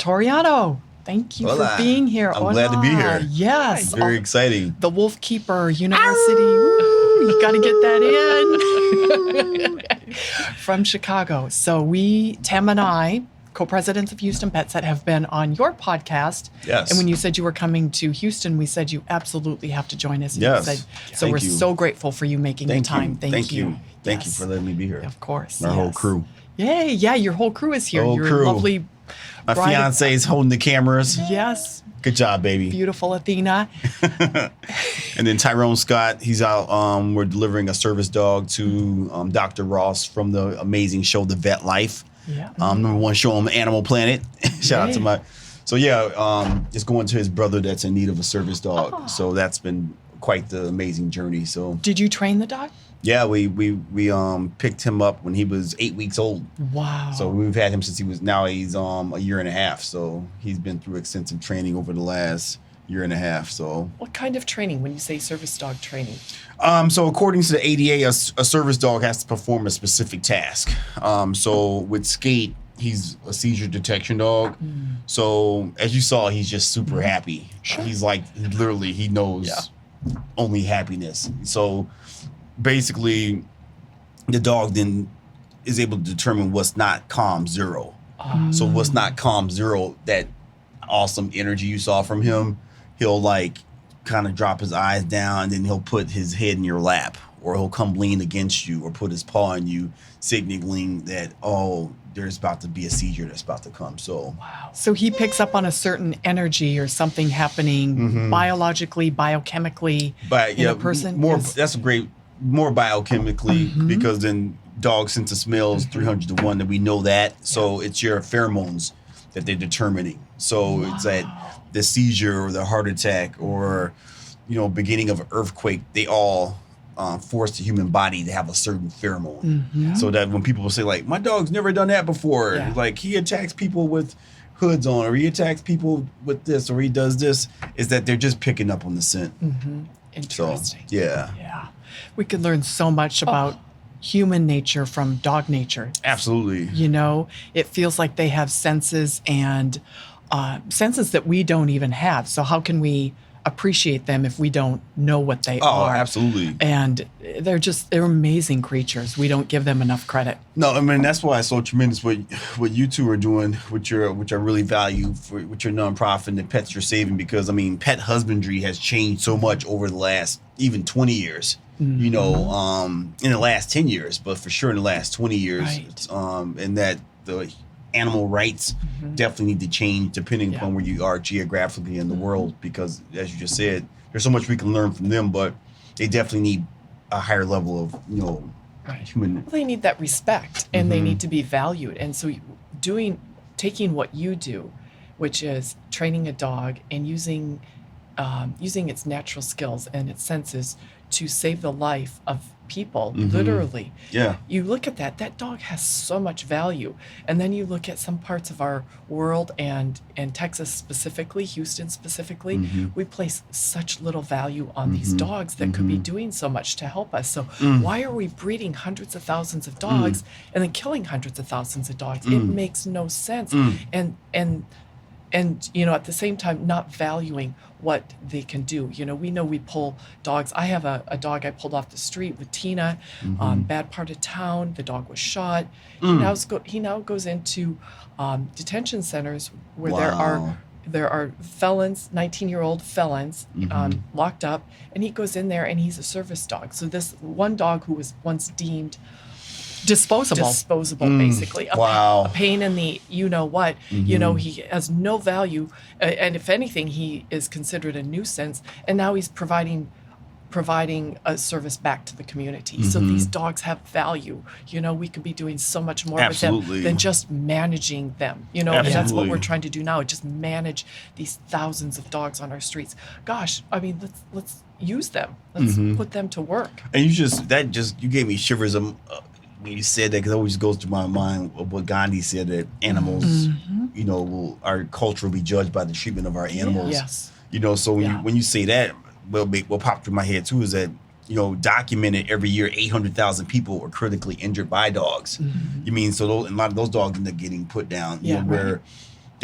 Toriano, thank you Hola. for being here. I'm glad to be here. Yes. Very exciting. The Wolfkeeper University. Woo, you got to get that in. From Chicago. So Tama and I, co-presidents of Houston Pet Set, have been on your podcast. Yes. And when you said you were coming to Houston, we said you absolutely have to join us. And Yes. you said, so Thank we're you. so grateful for you making the time. Thank you. Thank you Yes. for letting me be here. Of course. Our whole crew. Yay. Yeah, your whole crew is here. The whole your crew. lovely My bride- fiance is holding the cameras. Yes. Good job, baby. Beautiful Athena. And then Tyrone Scott, he's out. We're delivering a service dog to Dr. Ross from the amazing show, The Vet Life. Yeah. Number one show on Animal Planet. Shout out to Yay. my. So yeah, it's going to his brother that's in need of a service dog. Oh. So that's been quite the amazing journey. So Did you train the dog? yeah, we picked him up when he was 8 weeks old. Wow. So we've had him since he's a year and a half. So he's been through extensive training over the last year and a half. So What kind of training when you say service dog training? so according to the ADA, a service dog has to perform a specific task. So with Skate, he's a seizure detection dog. So as you saw, he's just super happy. He's like, he knows only happiness. So basically, the dog then is able to determine what's not calm zero. So what's not calm zero, that awesome energy you saw from him, he'll like kind of drop his eyes down and then he'll put his head in your lap, or he'll come lean against you or put his paw on you, signaling that, oh, there's about to be a seizure that's about to come. So Wow. So he picks up on a certain energy or something happening biologically, biochemically in a person? more Is- that's a great more biochemically, because then dog sense of smell is 300 to 1, that we know that. So it's your pheromones that they're determining. So it's that the seizure or the heart attack or beginning of an earthquake, they all force the human body to have a certain pheromone. So that when people say like, my dog's never done that before, Yeah. like he attacks people with hoods on, or he attacks people with this, or he does this, is that they're just picking up on the scent. So Interesting. yeah, Yeah. We could learn so much about human nature from dog nature. absolutely. It feels like they have senses and senses that we don't even have. So how can we appreciate them if we don't know what they Oh, are? absolutely. And they're amazing creatures. We don't give them enough credit. No, I mean that's why it's so tremendous what you two are doing, which I really value with your nonprofit and the pets you're saving, because I mean pet husbandry has changed so much over the last even 20 years. In the last 10 years, but for sure in the last 20 years, Right. and that the animal rights definitely need to change depending upon where you are geographically in the world, because as you just said, there's so much we can learn from them, but they definitely need a higher level of human. Well, they need that respect and they need to be valued. And so taking what you do, which is training a dog and using its natural skills and its senses to save the life of people, literally. Yeah. You look at that dog has so much value. And then you look at some parts of our world and Texas specifically, Houston specifically, we place such little value on these dogs that could be doing so much to help us. So why are we breeding hundreds of thousands of dogs and then killing hundreds of thousands of dogs? It makes no sense. And at the same time, not valuing what they can do. We know we pull dogs. I have a dog I pulled off the street with Tena, bad part of town. The dog was shot. He now goes into detention centers where there are felons, 19-year-old felons, locked up, and he goes in there and he's a service dog. So this one dog who was once deemed disposable, basically. A pain in the what. He has no value, and if anything, he is considered a nuisance. And now he's providing a service back to the community. So these dogs have value. We could be doing so much more with them than just managing them. And that's what we're trying to do now. Just manage these thousands of dogs on our streets. Gosh, I mean, let's use them. Let's put them to work. And you gave me shivers when you said that, because it always goes to my mind of what Gandhi said, that animals, our culture will be judged by the treatment of our animals. Yes. So when you say that, what popped through my head too is that, documented every year 800,000 people are critically injured by dogs. You mean, so a lot of those dogs end up getting put down, where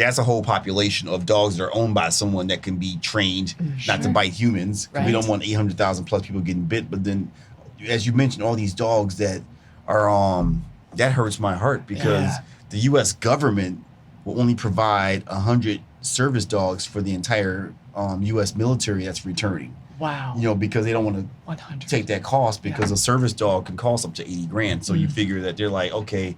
that's a whole population of dogs that are owned by someone that can be trained not to bite humans. Right. We don't want 800,000 plus people getting bit. But then, as you mentioned, all these dogs that are that hurts my heart because the U.S. government will only provide 100 service dogs for the entire U.S. military that's returning. Wow. You know, because they don't want to 100. take that cost because a service dog can cost up to 80 grand. So you figure that they're like, okay,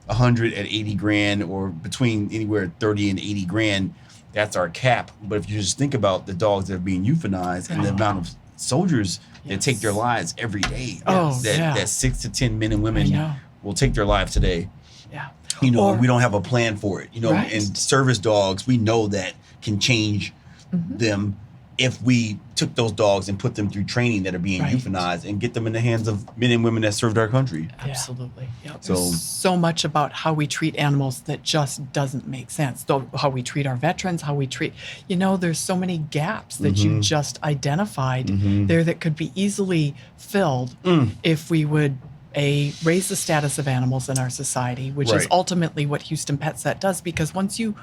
100 at 80 grand or between anywhere 30 and 80 grand, that's our cap. But if you just think about the dogs that are being euthanized and the amount of soldiers that take their lives every day, that 6 to 10 men and women will take their lives today. Yeah. You know, we don't have a plan for it. You know, and service dogs, we know that can change them if we took those dogs and put them through training that are being euthanized and get them in the hands of men and women that served our country. Absolutely. Yep. So much about how we treat animals that just doesn't make sense. Though how we treat our veterans, how we treat, there's so many gaps that you just identified there that could be easily filled if we would raise the status of animals in our society, which is ultimately what Houston Pet Set does, because once you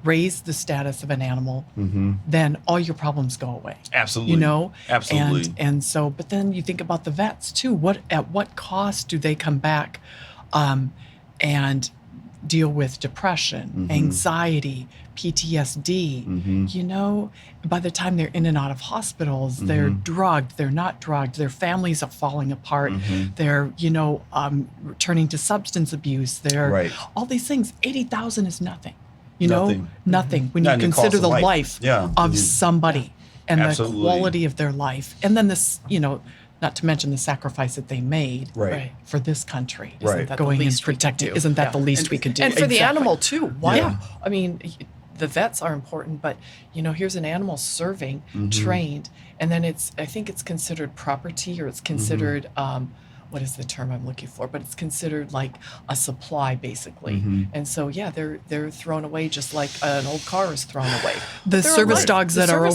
raise the status of an animal, then all your problems go away. Absolutely. Absolutely. And so, but then you think about the vets too. At what cost do they come back and deal with depression, anxiety, PTSD? By the time they're in and out of hospitals, they're drugged, they're not drugged, their families are falling apart, they're, turning to substance abuse, they're all these things. 80,000 is nothing. Nothing when you consider the life of somebody and the quality of their life. And then this, not to mention the sacrifice that they made for this country. Isn't that Going the and least protecting. Isn't that the least we could do? And for the Exactly. animal too. Why? I mean, the vets are important, but here's an animal serving, trained, and then I think it's considered property, or it's considered what is the term I'm looking for? But it's considered like a supply, basically. And so, they're thrown away just like an old car is thrown away. The service dogs that are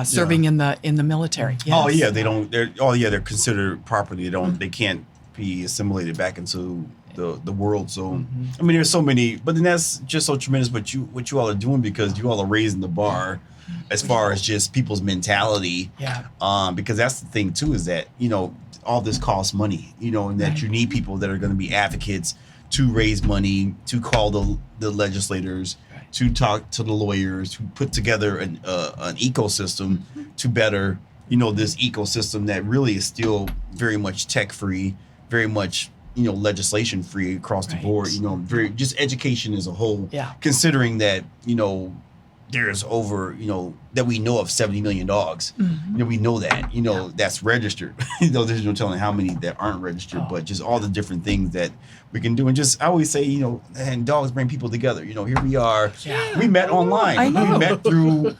serving in the military. Yes. Oh yeah, they're considered property. They can't be assimilated back into the world. So I mean, there's so many, but then that's just so tremendous what you all are doing, because you all are raising the bar as far as just people's mentality. Because that's the thing too, is that all this costs money, and that you need people that are going to be advocates to raise money, to call the legislators, to talk to the lawyers, to put together an ecosystem to better, this ecosystem that really is still very much tech free, very much, legislation free across the board, very just education as a whole, considering that, there's over, that we know of 70 million dogs. We know that, that's registered. There's no telling how many that aren't registered, but just all the different things that we can do. And just, I always say, and dogs bring people together. Here we are. We met online. I know. We met through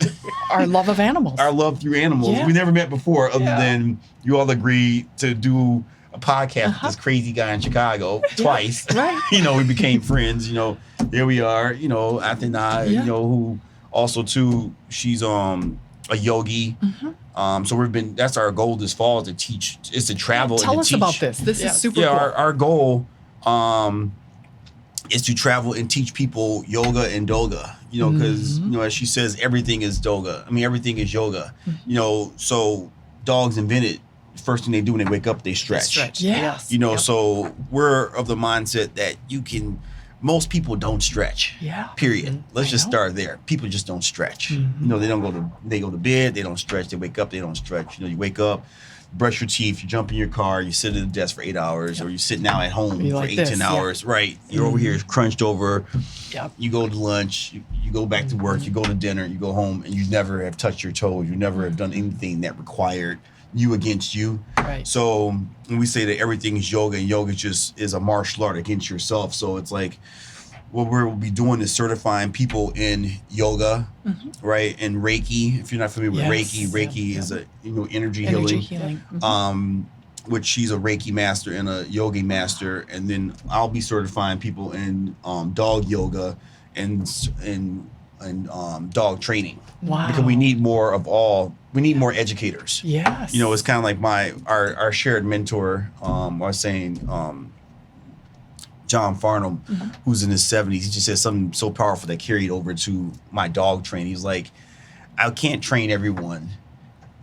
our love of animals. Our love through animals. We never met before, other than you all agreed to do a podcast with this crazy guy in Chicago twice. We became friends. Here we are. Athena, who also too, she's a yogi. So that's our goal this fall, is to travel and to teach. Tell us about this. This is super cool. Our goal is to travel and teach people yoga and Doga. Because as she says, everything is Doga. I mean, everything is yoga. So dogs invented. First thing they do when they wake up, they stretch. Yes. So we're of the mindset that most people don't stretch. Period. Let's just start there. People just don't stretch. They go to bed, they don't stretch. They wake up, they don't stretch. You wake up, brush your teeth, you jump in your car, you sit at the desk for 8 hours, or you're sitting out at home for 10 hours. You're over here crunched over. You go to lunch, you go back to work, you go to dinner, you go home, and you never have touched your toes. You never have done anything that required you against you. So when we say that everything is yoga, and yoga just is a martial art against yourself. So it's like what we'll be doing is certifying people in yoga, and Reiki. If you're not familiar with Reiki is a energy healing. Which she's a Reiki master and a yogi master, and then I'll be certifying people in dog yoga and dog training. Because we need more of all. We need more educators. It's kind of like our shared mentor. I was saying John Farnham, who's in his 70s. He just said something so powerful that carried over to my dog training. He's like, I can't train everyone.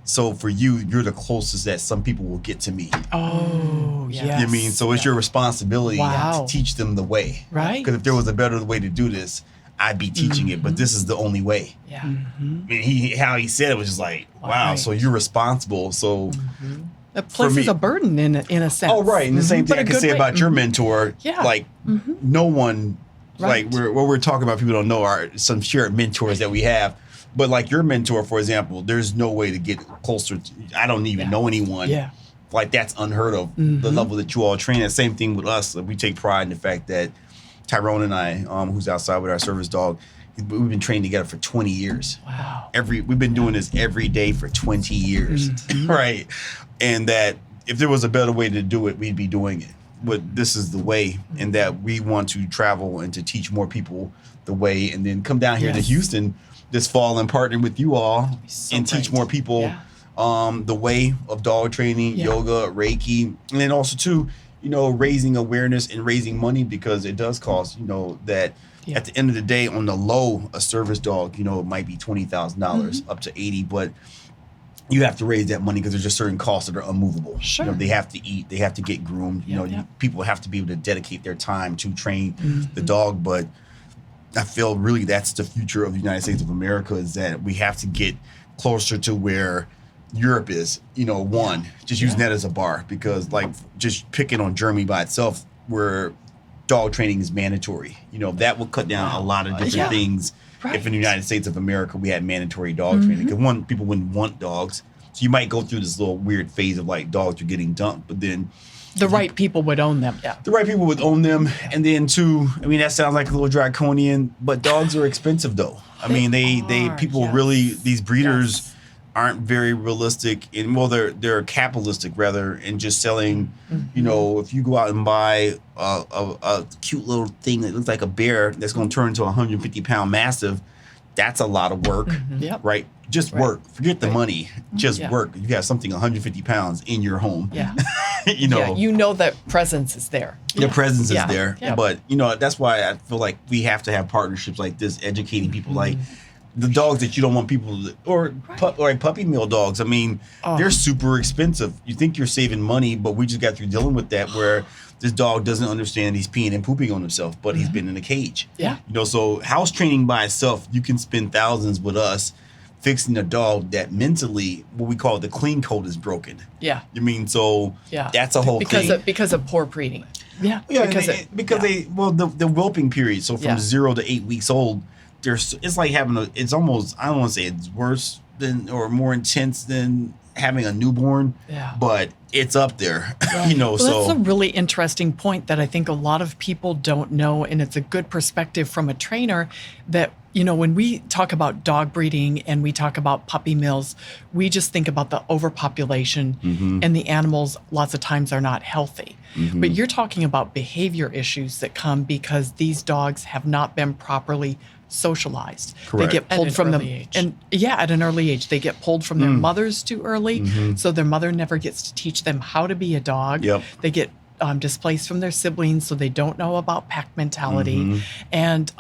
So for you, you're the closest that some people will get to me. Oh, Yeah. yes. You know what I mean? So it's your responsibility Wow. to teach them the way. Right. Because if there was a better way to do this, I'd be teaching it. But this is the only way. Yeah. I mean, how he said it was just like, wow, Right. so you're responsible. So, It places me- a burden in a sense. oh, right. And the same But thing a I can good say way. about your mentor. Yeah. Like, no one, Right. like, what we're talking about, people don't know are some shared mentors that we have. But like your mentor, for example, there's no way to get closer. I don't even know anyone. Yeah. Like, that's unheard of. The level that you all train at. Same thing with us. Like, we take pride in the fact that Tyrone and I, who's outside with our service dog, we've been training together for 20 years. Wow. We've been doing this every day for 20 years, right? And that if there was a better way to do it, we'd be doing it. But this is the way, and that we want to travel and to teach more people the way, and then come down here to Yes. Houston this fall and partner with you all so and teach great. more people Yeah. the way of dog training, Yeah. yoga, Reiki, and then also too, raising awareness and raising money, because it does cost, that Yeah. at the end of the day, on the low, a service dog, it might be $20,000 up to 80, but you have to raise that money because there's just certain costs that are unmovable. Sure. They have to eat, they have to get groomed. Yeah. People have to be able to dedicate their time to train the dog. But I feel really that's the future of the United States of America, is that we have to get closer to where Europe is. Just using that as a bar, because like just picking on Germany by itself, where dog training is mandatory. That would cut down a lot of different Yeah. things. Right. If in the United States of America we had mandatory dog training, because one, people wouldn't want dogs, so you might go through this little weird phase of like dogs are getting dumped, but then The right people would own them. Yeah. the right people would own them, and then two, I mean that sounds like a little draconian, but dogs are expensive though. I mean they are, people yes. really, these breeders Yes. aren't very realistic, and they're capitalistic rather, in just selling. If you go out and buy a cute little thing that looks like a bear that's going to turn into a 150-pound mastiff, that's a lot of work, Yep. right? Just work. Forget the money. Just Yeah. work. You have something 150 pounds in your home. Yeah. you that presence is there. the presence Yeah. is there. Yeah. But that's why I feel like we have to have partnerships like this, educating people, like the dogs that you don't want people to, or like puppy mill dogs. I mean, they're super expensive. You think you're saving money, but we just got through dealing with that, where this dog doesn't understand he's peeing and pooping on himself, but he's been in a cage. Yeah. So house training by itself, you can spend thousands with us fixing a dog that mentally, what we call the clean code, is broken. Yeah. You mean, so Yeah. that's a whole thing. Because of poor breeding. Yeah. Yeah, because the whelping period. So from Yeah. 0 to 8 weeks old, it's like having it's almost, I don't want to say it's worse than or more intense than having a newborn. Yeah. But it's up there, Well, so that's a really interesting point that I think a lot of people don't know, and it's a good perspective from a trainer that, when we talk about dog breeding and we talk about puppy mills, we just think about the overpopulation and the animals lots of times are not healthy. But you're talking about behavior issues that come because these dogs have not been properly socialized. Correct. They get At pulled an from them, early age. and at an early age, they get pulled from their mothers too early, so their mother never gets to teach them how to be a dog. Yep. They get displaced from their siblings, so they don't know about pack mentality, and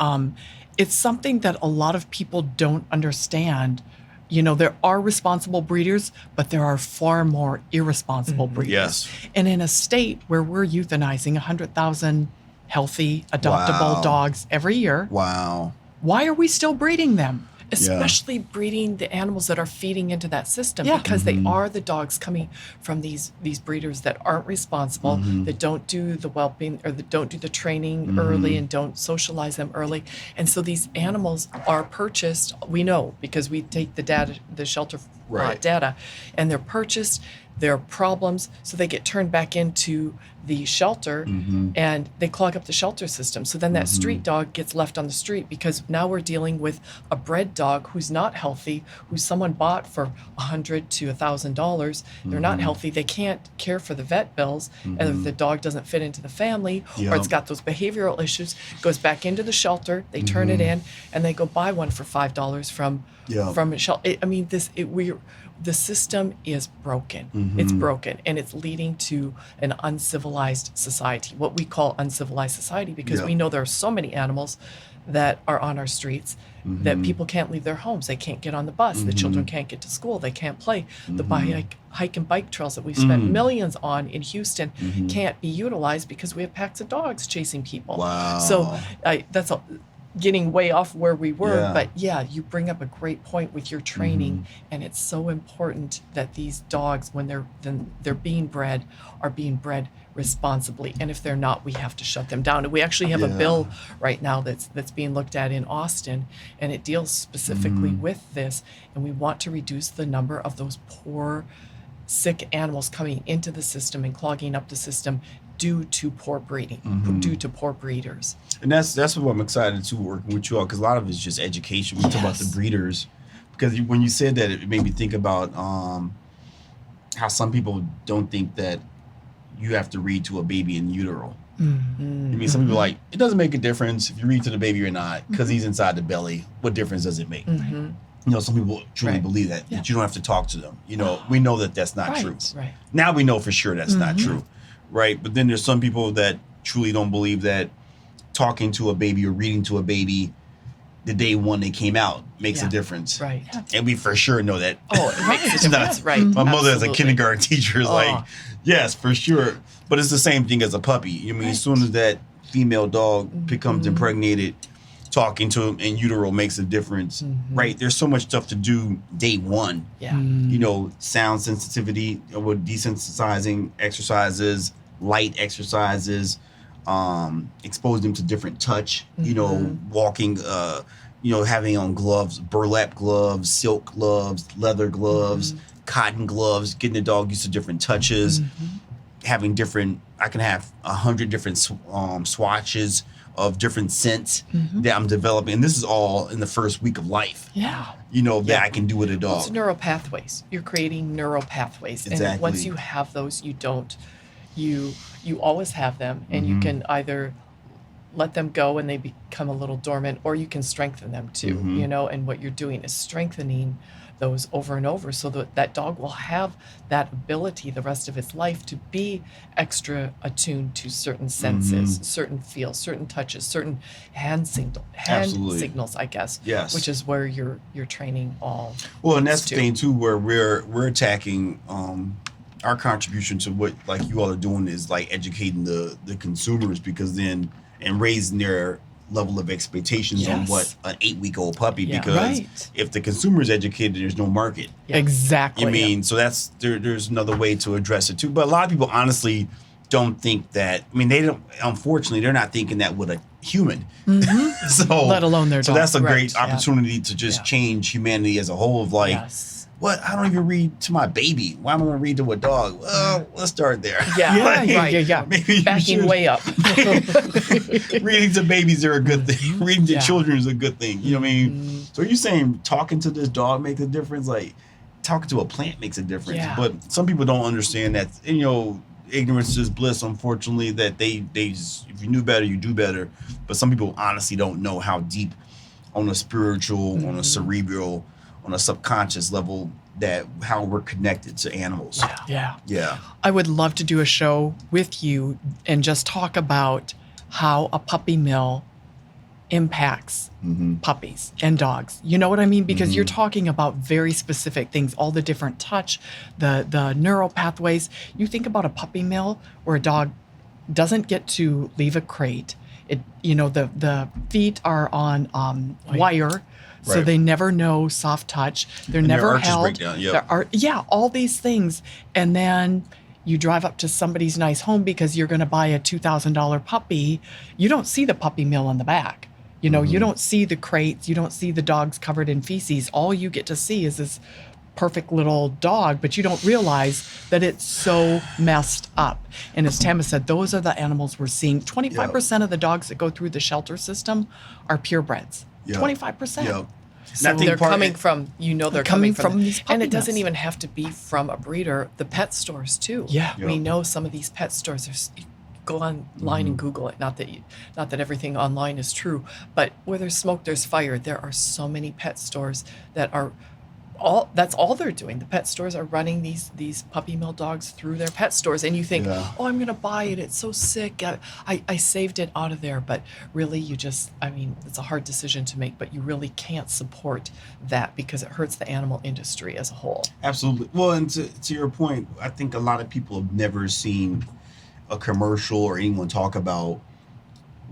it's something that a lot of people don't understand. There are responsible breeders, but there are far more irresponsible breeders. Yes. And in a state where we're euthanizing 100,000 healthy, adoptable Wow. dogs every year, wow. why are we still breeding them? Especially breeding the animals that are feeding into that system, Yeah. because they are the dogs coming from these breeders that aren't responsible, that don't do the whelping or that don't do the training early and don't socialize them early. And so these animals are purchased, we know because we take the data, the shelter Right. data, and they're purchased, there are problems, so they get turned back into the shelter and they clog up the shelter system. So then that street dog gets left on the street, because now we're dealing with a bred dog who's not healthy, who someone bought for $100 to $1,000. They're not healthy. They can't care for the vet bills. And if the dog doesn't fit into the family or it's Yep. got those behavioral issues, goes back into the shelter, they turn it in, and they go buy one for $5 from Yeah. from a shelter. I mean, the system is broken. It's broken, and it's leading to an uncivilized society, what we call uncivilized society, because we know there are so many animals that are on our streets that people can't leave their homes. They can't get on the bus. The children can't get to school. They can't play. The hike and bike trails that we've spent millions on in Houston can't be utilized because we have packs of dogs chasing people. Wow. So that's getting way off where we were. Yeah. But yeah, you bring up a great point with your training, and it's so important that these dogs, when they're being bred, are being bred responsibly. And if they're not, we have to shut them down. And we actually have a bill right now that's being looked at in Austin, and it deals specifically with this. And we want to reduce the number of those poor, sick animals coming into the system and clogging up the system due to poor breeding, due to poor breeders. And that's what I'm excited to working with you all, because a lot of it's just education. We talk about the breeders, because when you said that, it made me think about how some people don't think that you have to read to a baby in utero. I mean, some people are like, it doesn't make a difference if you read to the baby or not, because he's inside the belly. What difference does it make? You know, some people truly believe that you don't have to talk to them. You know, we know that that's not true. Right. Now we know for sure that's not true, right? But then there's some people that truly don't believe that talking to a baby or reading to a baby the day one they came out makes a difference. Right. And we for sure know that. Oh, it makes a difference. Right. My mother as a Absolutely. kindergarten teacher is like, yes, for sure. But it's the same thing as a puppy. I mean, as soon as that female dog becomes impregnated, talking to him in utero makes a difference, right? There's so much stuff to do day one. Yeah. You know, sound sensitivity, with desensitizing exercises, light exercises, expose them to different touch, you know, walking, you know, having on gloves, burlap gloves, silk gloves, leather gloves, cotton gloves, getting the dog used to different touches, having different, I can have 100 different swatches of different scents that I'm developing. And this is all in the first week of life. Yeah. You know, that I can do with a dog. It's neural pathways. You're creating neural pathways. Exactly. And once you have those, you always have them, and you can either let them go and they become a little dormant, or you can strengthen them too, you know, and what you're doing is strengthening those over and over, so that dog will have that ability the rest of its life to be extra attuned to certain senses, certain feels, certain touches, certain hand signals, I guess. Yes. Which is where you're training all. Well, and that's leads the to. thing too, where we're attacking our contribution to what like you all are doing is like educating the consumers, because then and raising their level of expectations on what an 8-week-old puppy, because if the consumer is educated, there's no market. Exactly. You mean, so that's there's another way to address it too. But a lot of people honestly don't think that. I mean, they don't. Unfortunately, they're not thinking that with a human. So Let alone their So dog. that's a great Right. opportunity to just change humanity as a whole. Of like, what? I don't even read to my baby. Why am I going to read to a dog? Well, let's start there. Maybe you Backing should. way up. Reading to babies are a good thing. Reading to children is a good thing. You know what I mean? So are you saying talking to this dog makes a difference? Like talking to a plant makes a difference. Yeah. But some people don't understand that, you know, ignorance is bliss, unfortunately, that they just, if you knew better, you do better. But some people honestly don't know how deep on a spiritual, on a cerebral, on a subconscious level, that how we're connected to animals. Yeah. I would love to do a show with you and just talk about how a puppy mill impacts puppies and dogs. You know what I mean? Because you're talking about very specific things, all the different touch, the neural pathways. You think about a puppy mill where a dog doesn't get to leave a crate. It, you know, the feet are on wire. So they never know soft touch. They're And their never arches held. break down, All these things. And then you drive up to somebody's nice home because you're going to buy a $2,000 puppy. You don't see the puppy mill in the back. You know, you don't see the crates. You don't see the dogs covered in feces. All you get to see is this perfect little dog, but you don't realize that it's so messed up. And as Tama said, those are the animals we're seeing. 25% of the dogs that go through the shelter system are purebreds. 25%. Yeah. So they're coming from, they're coming from these puppy and it doesn't mills. even have to be from a breeder. The pet stores too. Yeah. We know some of these pet stores go online and Google it. Not that everything online is true, but where there's smoke, there's fire. There are so many pet stores that are that's all they're doing. The pet stores are running these puppy mill dogs through their pet stores, and you think, oh, I'm gonna buy it. It's so sick. I saved it out of there, but really, it's a hard decision to make. But you really can't support that because it hurts the animal industry as a whole. Absolutely. Well, and to your point, I think a lot of people have never seen a commercial or anyone talk about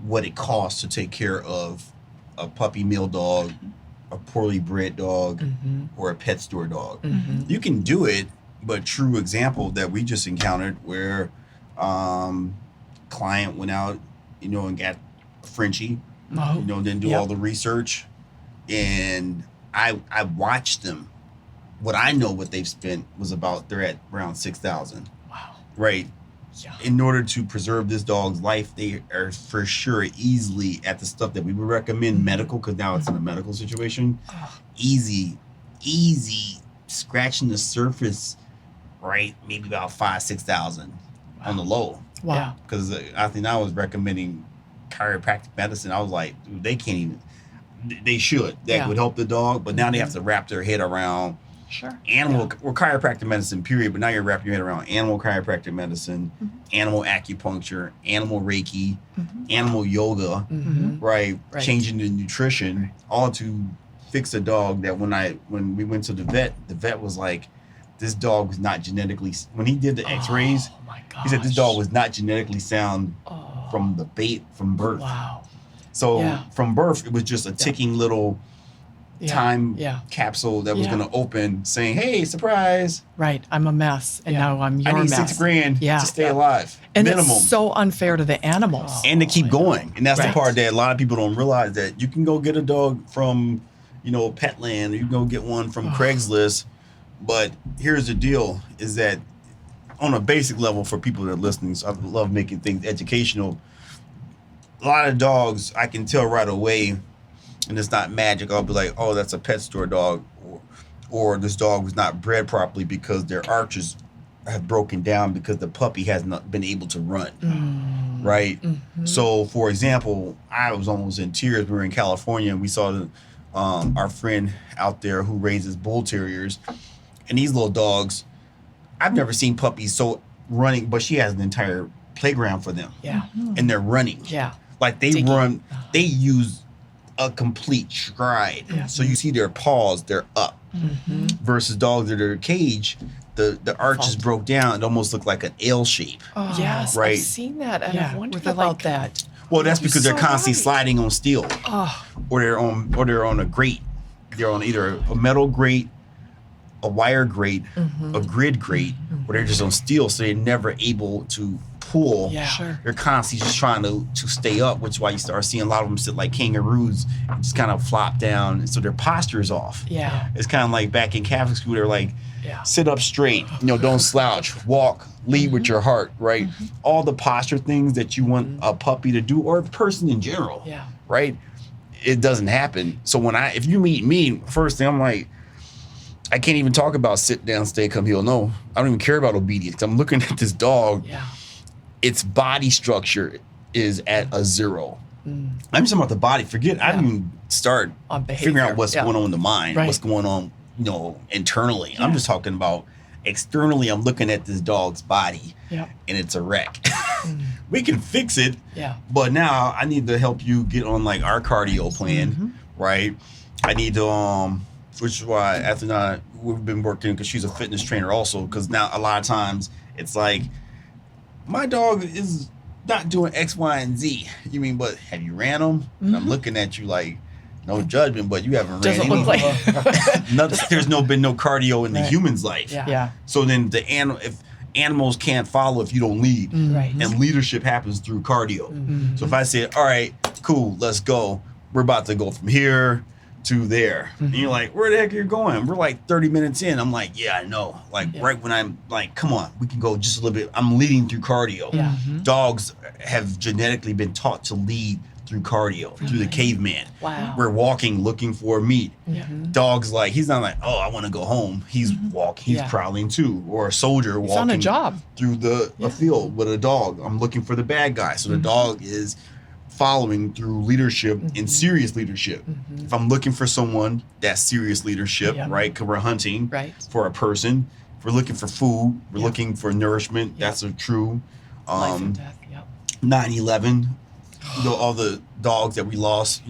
what it costs to take care of a puppy mill dog, a poorly bred dog, or a pet store dog. You can do it, but true example that we just encountered where client went out, and got a Frenchie, then do all the research, and I watched them. What I know what they've spent was they're at around $6,000. Wow. Right. Yeah. In order to preserve this dog's life, they are for sure easily at the stuff that we would recommend medical, because now it's in a medical situation. Easy scratching the surface, right? Maybe about $5,000-$6,000 on the low. Wow. Because I think I was recommending chiropractic medicine. I was like, dude, they can't even. They should. That would help the dog, but now they have to wrap their head around. Sure. Animal or chiropractic medicine, period. But now you're wrapping your head around animal chiropractic medicine, animal acupuncture, animal Reiki, animal yoga, right? Changing the nutrition, all to fix a dog that when we went to the vet was like, this dog was not genetically. When he did the X-rays, he said this dog was not genetically sound from from birth. Wow. So from birth, it was just a ticking little time capsule that was going to open saying, hey, surprise. Right. I'm a mess. And now I'm your mess. I need $6,000 to stay alive. And minimum. It's so unfair to the animals. And to keep going. And that's the part that a lot of people don't realize, that you can go get a dog from, Petland, or you can go get one from Craigslist. But here's the deal, is that on a basic level for people that are listening, so I love making things educational. A lot of dogs, I can tell right away, and it's not magic. I'll be like, oh, that's a pet store dog, or this dog was not bred properly because their arches have broken down because the puppy has not been able to run, right? So, for example, I was almost in tears. We were in California, and we saw our friend out there who raises bull terriers, and these little dogs, I've never seen puppies so running, but she has an entire playground for them. Yeah. And they're running. Yeah. Like they run, they use a complete stride. Yeah. So you see their paws, they're up. Versus dogs that are in a cage, the arches broke down. It almost looked like an L shape. Yes, right? I've seen that, and I've wondered about that. Well, that's because they're constantly sliding on steel, or they're on a grate. They're on either a metal grate, a wire grate, a grid grate, or they're just on steel, so they're never able to pull. Yeah, sure. They're constantly just trying to stay up, which is why you start seeing a lot of them sit like kangaroos and just kind of flop down, and so their posture is off. Yeah. It's kind of like back in Catholic school, they're like, sit up straight, don't slouch, walk, lead with your heart, right? All the posture things that you want a puppy to do, or a person in general, right? It doesn't happen. So if you meet me, first thing I'm like, I can't even talk about sit down, stay, come, heel. No, I don't even care about obedience. I'm looking at this dog. Yeah. Its body structure is at a 0. I'm just talking about the body. Forget, I didn't even start figuring out what's going on in the mind, what's going on, internally. Yeah. I'm just talking about externally. I'm looking at this dog's body, and it's a wreck. We can fix it, but now I need to help you get on like our cardio plan, right? I need to, which is why after we've been working, because she's a fitness trainer also, because now a lot of times it's like, my dog is not doing X, Y, and Z. You mean, but have you ran them? And I'm looking at you like, no judgment, but you haven't ran any. There's been no cardio in the human's life. Yeah. So then if animals can't follow if you don't lead, and leadership happens through cardio. So if I say, all right, cool, let's go. We're about to go from here to there. And you're like, where the heck are you going? We're like 30 minutes in. I'm like, yeah, I know. Like right when I'm like, come on, we can go just a little bit. I'm leading through cardio. Dogs have genetically been taught to lead through cardio, through the caveman. Wow. We're walking, looking for meat. Yeah. Dog's like, he's not like, oh, I want to go home. He's he's Yeah. prowling too. Or a soldier He's walking on a job. through a field with a dog. I'm looking for the bad guy. So the dog is following through leadership and serious leadership. If I'm looking for someone, that's serious leadership, Yeah. right? Because we're hunting Right. for a person. If we're looking for food, we're looking for nourishment. Yeah. That's a true Life and death. Yep. 9/11. All the dogs that we lost,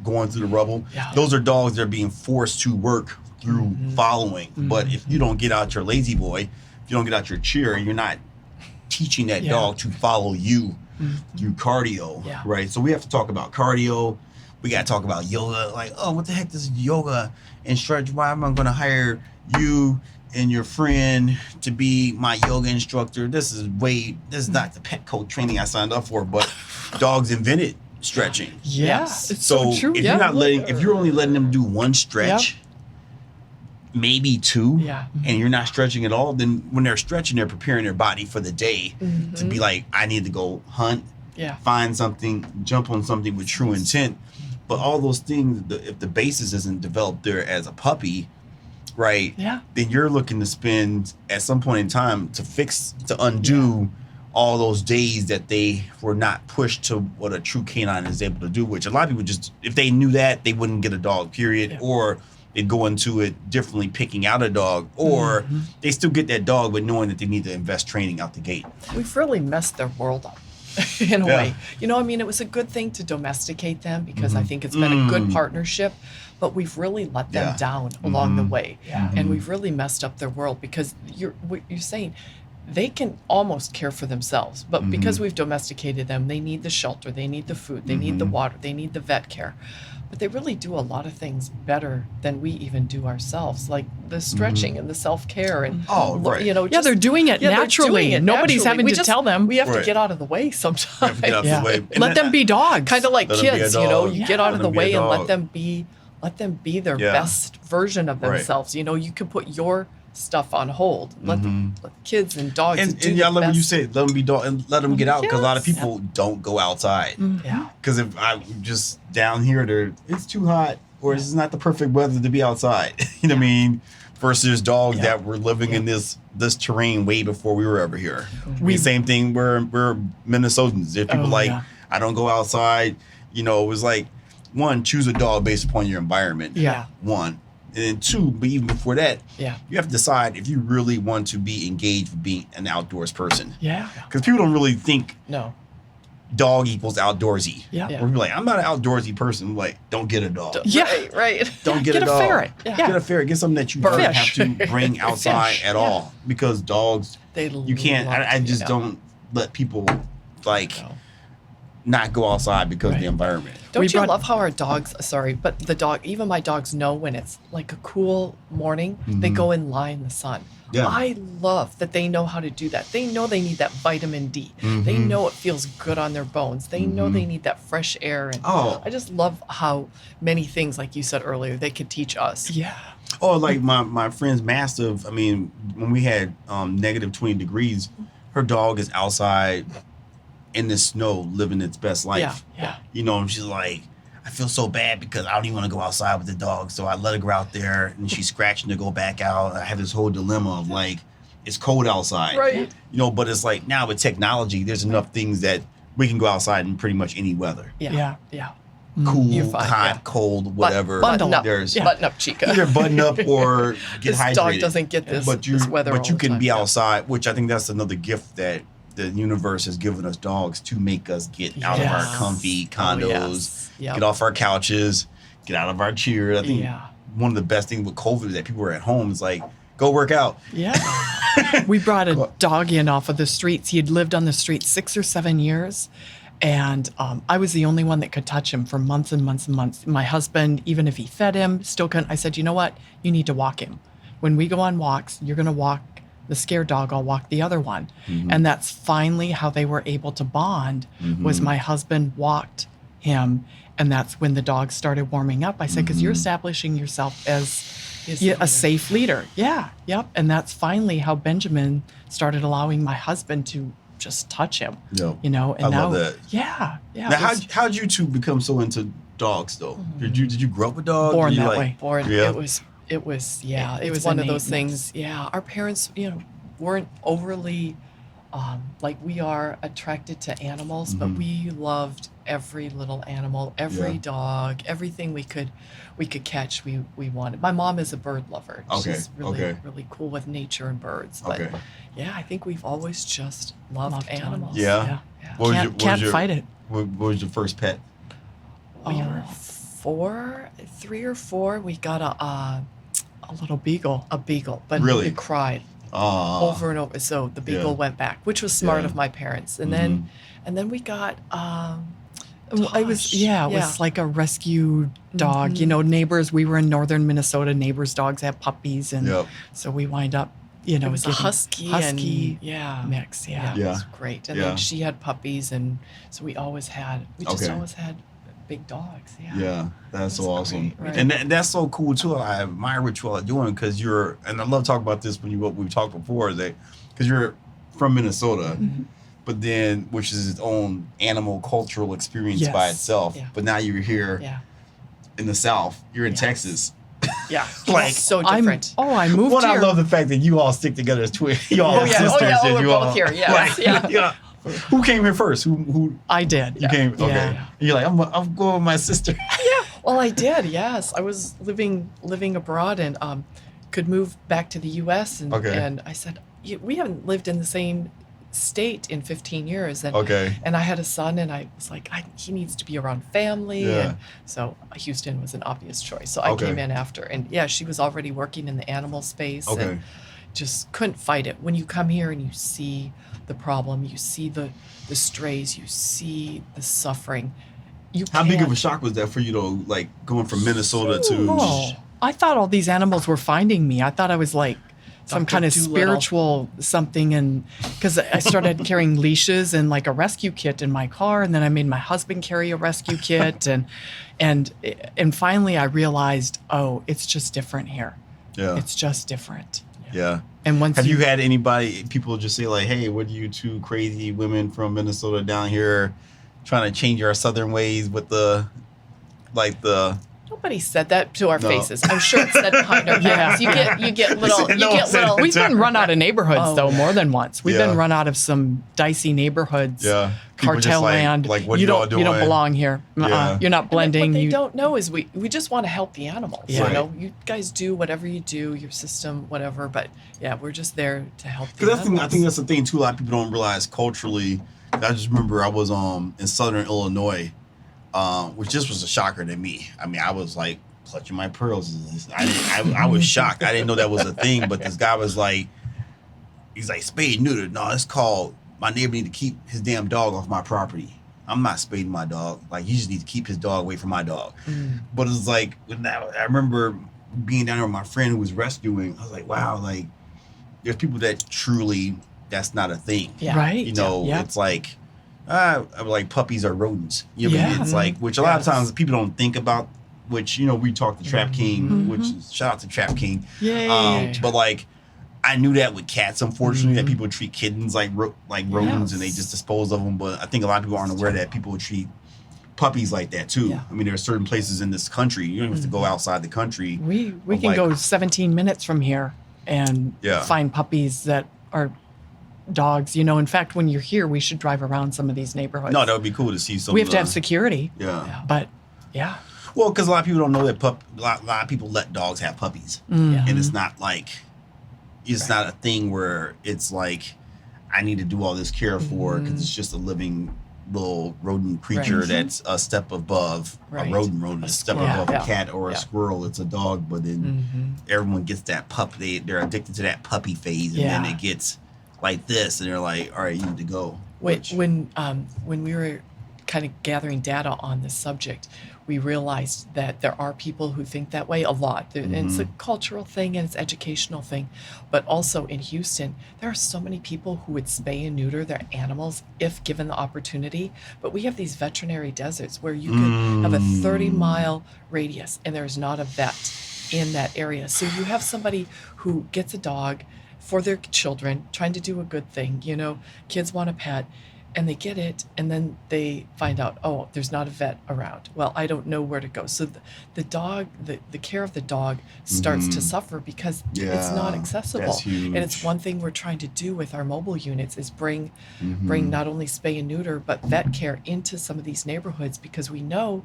going through the rubble. Yeah. Those are dogs that are being forced to work through following. But if you don't get out your lazy boy, if you don't get out your cheer, you're not teaching that dog to follow you through cardio, Yeah. right? So we have to talk about cardio. We got to talk about yoga. Like, oh, what the heck is yoga and stretch? Why am I going to hire you and your friend to be my yoga instructor? This is not the pet coach training I signed up for, but dogs invented stretching. Yes, it's So so true. if Yeah. if you're only letting them do one stretch, maybe two, Yeah. and you're not stretching at all, then when they're stretching, they're preparing their body for the day to be like, I need to go hunt, Yeah. find something, jump on something with true intent. But all those things, if the basis isn't developed there as a puppy, right? Yeah. Then you're looking to spend at some point in time to undo all those days that they were not pushed to what a true canine is able to do, which a lot of people just, if they knew that, they wouldn't get a dog, period. Yeah. Or they'd go into it differently, picking out a dog, or they still get that dog, but knowing that they need to invest training out the gate. We've really messed their world up in a way. It was a good thing to domesticate them because I think it's been a good partnership, but we've really let them down along the way. Yeah. And we've really messed up their world because what you're saying, they can almost care for themselves, but because we've domesticated them, they need the shelter, they need the food, they need the water, they need the vet care. But they really do a lot of things better than we even do ourselves, like the stretching and the self-care and Yeah, they're doing it they're naturally. doing it Nobody's naturally. having We to just- tell them. We have to Right. get out of the way sometimes. Get out Yeah. the way. And Let them be dogs. Kind of like Let 'em be a kids, dog. you get out of Let the 'em be a way and dog. let them be their Yeah. best version of Right. themselves. You can put your stuff on hold. Let the kids and dogs And do yeah, I the love when you best. say let them be dog and let them get out, because a lot of Yes. people don't go outside. Yeah. Because if I'm just down here, it's too hot, or it's not the perfect weather to be outside. You know what I mean? Versus dogs that were living in this terrain way before we were ever here. Same thing. We're Minnesotans. If people I don't go outside. It was like, one, choose a dog based upon your environment. Yeah. One. And then two, but even before that, Yeah. you have to decide if you really want to be engaged with being an outdoors person. Yeah. Because people don't really think No. dog equals outdoorsy. Yeah. Yeah. We're like, I'm not an outdoorsy person. I'm like, don't get a dog. Yeah. Right. Don't get, Get a a dog. ferret. Yeah. Get a ferret. Get something that you don't have to bring outside Fish. at all. Because dogs, They you can't. love I to just get out. don't let people No. not go outside because of the environment. Don't We you brought- love how our dogs, but even my dogs know when it's like a cool morning, they go and lie in the sun. Yeah. I love that they know how to do that. They know they need that vitamin D. They know it feels good on their bones. They know they need that fresh air. And Oh. I just love how many things, like you said earlier, they could teach us. Yeah. Oh, like my friend's Mastiff. I mean, when we had negative 20 degrees, her dog is outside in the snow living its best life. Yeah. And she's like, I feel so bad because I don't even want to go outside with the dog. So I let her go out there and she's scratching to go back out. I have this whole dilemma of like, it's cold outside. Right. But it's like now with technology, there's enough things that we can go outside in pretty much any weather. Yeah. Yeah. Cool, You're fine, hot, yeah. cold, whatever. Button up. There's Button up, Chica. either button up or get This hydrated. dog doesn't get this, this weather But all you the can time. be Yeah. outside, which I think that's another gift that the universe has given us dogs to make us get out of our Yes. comfy Oh, condos, yes. Yep. get off our couches, get out of our chairs. I think Yeah. one of the best things with COVID is that people are at home. It's like, go work out. Yeah. We brought a dog in off of the streets. He had lived on the street 6 or 7 years. And I was the only one that could touch him for months and months and months. My husband, even if he fed him, still couldn't. I said, you know what? You need to walk him. When we go on walks, you're going to walk the scared dog. I'll walk the other one. And that's finally how they were able to bond, was my husband walked him. And that's when the dog started warming up. I said, because you're establishing yourself as a safe leader. Yeah. Yep. And that's finally how Benjamin started allowing my husband to just touch him. Yeah. You know, and I now, love that. yeah. Now, it was how'd you two become so into dogs though? Did you grow up with dogs? born Did you, that way. Born. Yeah. It was yeah. It It's was one of innate those in us. things. Yeah, our parents, weren't overly like we are attracted to animals, but we loved every little animal, every Yeah. dog, everything we could catch. We wanted. My mom is a bird lover. Okay, She's really okay. really cool with nature and birds. But Okay. yeah, I think we've always just loved Loved animals. dogs. Yeah. Yeah. What was Can't, your- what can't was your- fight it. What was your first pet? We were Oh. 3 or 4. We got A little beagle. a beagle, but Really? it cried Oh. over and over. So the beagle Yeah. went back, which was smart Yeah. of my parents. And Mhm. then we got It was Tosh. it was like a rescue dog. You know, neighbors. We were in northern Minnesota. Neighbors' dogs have puppies, and Yep. so we wind up, it was a getting husky, husky and yeah. mix. Yeah, Yeah. it was great. And Yeah. then she had puppies, and so we just Okay. always had big dogs. Yeah. Yeah, that's so That's awesome, great, right. and that's so cool too. I admire what you all are doing because and I love talking about this when we've talked before, is that because you're from Minnesota, Mm-hmm. but then which is its own animal cultural experience by Yes. itself. Yeah. But now you're here Yeah. in the South. You're in Yes. Texas. Yeah. Like, so different. I moved One, I here. love the fact that you all stick together as twins. Y'all Oh, yeah. sisters. Oh, yeah. Oh, and we're you both all, here. Yes. Yeah. Who came here first? Who I did. you came? Okay. Yeah. You're like I'm going with my sister. Well, I did. Yes, I was living abroad and could move back to the U.S. and Okay. and I said we haven't lived in the same state in 15 years and Okay. and I had a son and I was like he needs to be around family Yeah. and so Houston was an obvious choice. So I Okay. came in after and yeah, she was already working in the animal space Okay. and just couldn't fight it. When you come here and you see the problem, you see the strays, you see the suffering. How big of a can't- shock was that for you though? Like going from Minnesota to Oh, I thought all these animals were finding me. I thought I was like some Dr. kind of Dolittle. spiritual something, and because I started carrying leashes and like a rescue kit in my car, and then I made my husband carry a rescue kit, and finally I realized, oh, it's just different here. yeah, It's just different. yeah. And once Have you had people just say like, "Hey, what are you two crazy women from Minnesota down here trying to change our Southern ways with the Nobody said that to our No. faces. I'm sure it's said behind our Yeah. backs. You get little. No one said it. We've been run out of neighborhoods Oh, though yeah. more than once. We've Yeah. been run out of some dicey neighborhoods. Yeah. People just Cartel like- land. like, what you y'all don't you don't doing? belong here. Yeah. You're not And blending. what they You don't know is we just want to help the animals. Yeah. You know, you guys do whatever you do, your system, whatever. But yeah, we're just there to help the Because animals. I think that's the thing too. A lot of people don't realize culturally. I just remember I was in Southern Illinois, which just was a shocker to me. I mean, I was like clutching my pearls. I was shocked. I didn't know that was a thing. But this guy was like, he's like spayed neutered. No, it's called my neighbor need to keep his damn dog off my property. I'm not spading my dog. Like you just need to keep his dog away from my dog. But it's like I remember being down there with my friend who was rescuing. I was like, wow, like there's people that truly that's not a thing. Yeah. right. You know, Yeah. it's like puppies are rodents. You know, what I mean? Yeah. It's like which a lot of Yes. times people don't think about. Which we talked to Trap King, which is, shout out to Trap King. Yay. But like, I knew that with cats, unfortunately, that people treat kittens like rodents and they just dispose of them. But I think a lot of people aren't aware that people treat puppies like that too. Yeah. I mean, there are certain places in this country you don't have to go outside the country. we of, can like- go 17 minutes from here and Yeah. find puppies that are dogs. You know, in fact, when you're here, we should drive around some of these neighborhoods. No, that would be cool to see some. we have of to have the- security, Yeah. but yeah. Well, because a lot of people don't know that a lot of people let dogs have puppies, Yeah. and it's not like it's not a thing where it's like I need to do all this care for because it's just a living little rodent creature Right. that's a step above Right. a rodent, a step squirrel. above Yeah. a cat or a Yeah. squirrel. It's a dog, but then everyone gets that pup. They're addicted to that puppy phase, and then Yeah. it gets like this, and they're like, all right, you need to go. When we were kind of gathering data on this subject, we realized that there are people who think that way a lot. And it's a cultural thing and it's an educational thing. But also in Houston, there are so many people who would spay and neuter their animals if given the opportunity. But we have these veterinary deserts where you could have a 30-mile radius and there's not a vet in that area. So you have somebody who gets a dog for their children, trying to do a good thing. You know, kids want a pet and they get it, and then they find out, oh, there's not a vet around. Well, I don't know where to go. So the dog, the care of the dog starts to suffer because it's not Yeah, accessible. that's And it's huge. one thing we're trying to do with our mobile units is bring not only spay and neuter, but vet care into some of these neighborhoods, because we know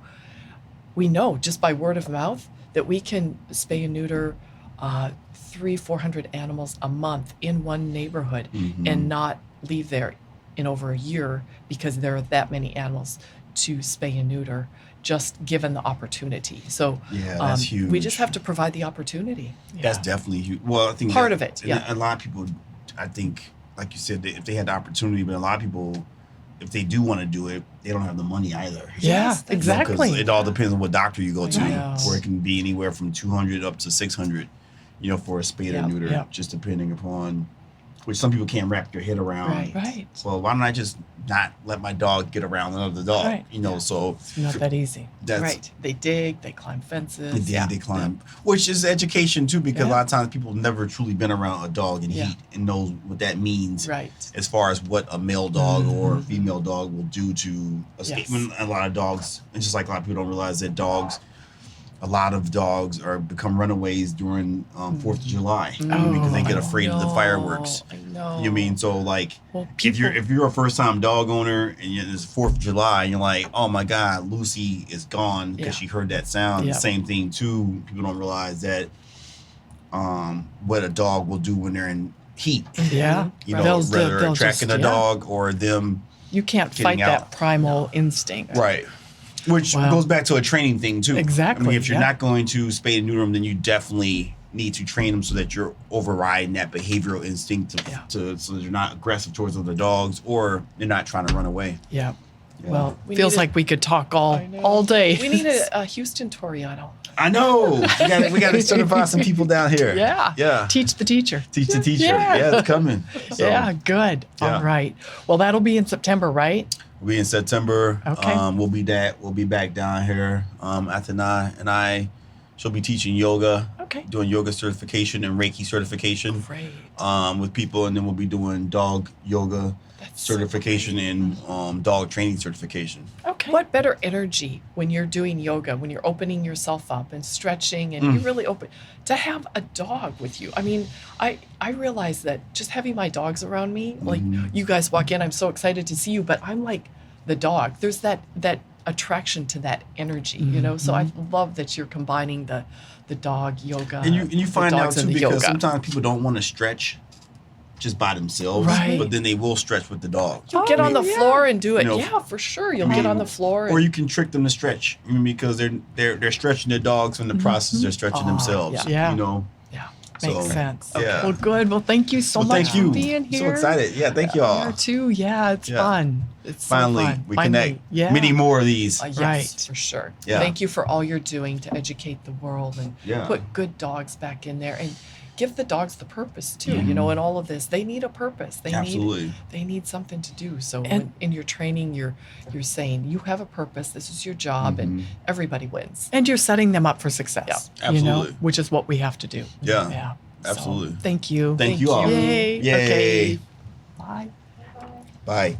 just by word of mouth that we can spay and neuter 300-400 animals a month in one neighborhood and not leave there in over a year because there are that many animals to spay and neuter, just given the opportunity. So Yeah, that's huge. we just have to provide the opportunity. That's definitely huge. Well, I think Part that- of it, and yeah. A lot of people, I think, like you said, if they had the opportunity, but a lot of people, if they do want to do it, they don't have the money either. Yeah, Yes, that's- exactly. Because it all depends on what doctor you go to, Right. where it can be anywhere from 200 up to 600, for a spay Yeah, or neuter, yeah. just depending upon, which some people can't wrap their head around. Right. Well, why don't I just not let my dog get around another dog? Right. So It's not that easy. that's Right. They dig, they climb fences. they climb, which is education too, because a Yeah. lot of times people have never truly been around a dog in Yeah. heat and knows what that means. Right. As far as what a male dog or a female dog will do to escape. Yes. When a lot of dogs, and just like a lot of people don't realize that a lot of dogs are become runaways during 4th of July because they get afraid of the fireworks. I know. You know what I mean? So like, Well, if you're a first time dog owner and it's 4th of July and you're like, oh my God, Lucy is gone because Yeah. she heard that sound. Yeah. Same thing too. People don't realize that what a dog will do when they're in heat. Yeah. You know, They'll whether just- attracting a yeah. dog or them. You can't Getting fight out. that primal instinct. Right. Which Wow. goes back to a training thing too. Exactly, I mean, if you're yeah. not going to spay and neuter them, then you definitely need to train them so that you're overriding that behavioral instinct so that you're not aggressive towards other dogs or you're not trying to run away. Yeah. Yeah. Well, We feels need like we could talk all I know. all day. We need a Houston Toriano. I know. We got to certify some people down here. Yeah. Yeah. Teach the teacher. Teach the teacher. Yeah. Yeah, it's coming. So, Yeah, good. Yeah. All right. Well, that'll be in September, right? We'll be in September. Okay. We'll be back down here. Tena and I, she'll be teaching yoga, Okay. doing yoga certification and Reiki certification. Great. With people, and then we'll be doing dog yoga That's so certification and dog training certification. Okay. What better energy when you're doing yoga, when you're opening yourself up and stretching and you really open, to have a dog with you. I mean, I realize that just having my dogs around me, like you guys walk in, I'm so excited to see you, but I'm like the dog. There's that attraction to that energy, you know? So I love that you're combining the dog yoga. And you the find out dogs too, and the because yoga. sometimes people don't want to stretch just by themselves, Right. but then they will stretch with the dog. You'll get on the floor and do it. You know, Yeah, for sure. You'll get on the floor. Or you can trick them to stretch, because they're stretching their dogs in the process. They're stretching themselves. yeah. You know. yeah. Makes So, sense. yeah. Well, good. Well, thank you so Well, much thank you. for being here. So excited. Yeah, thank y'all. Here too. Yeah, it's Yeah. fun. It's so Finally, fun. we Finally. connect. Yeah. Many more of these. Yes, Right. for sure. Yeah. Thank you for all you're doing to educate the world and Yeah. put good dogs back in there and give the dogs the purpose too. You know, in all of this, they need a purpose. They Absolutely. need something to do. So And- when, in your training, you're saying you have a purpose. This is your job, and everybody wins. And you're setting them up for success. Yeah, You know, absolutely. which is what we have to do. Yeah. Yeah. So, Absolutely. thank you. Thank you all. Yay. Yay. Okay. Bye. Bye.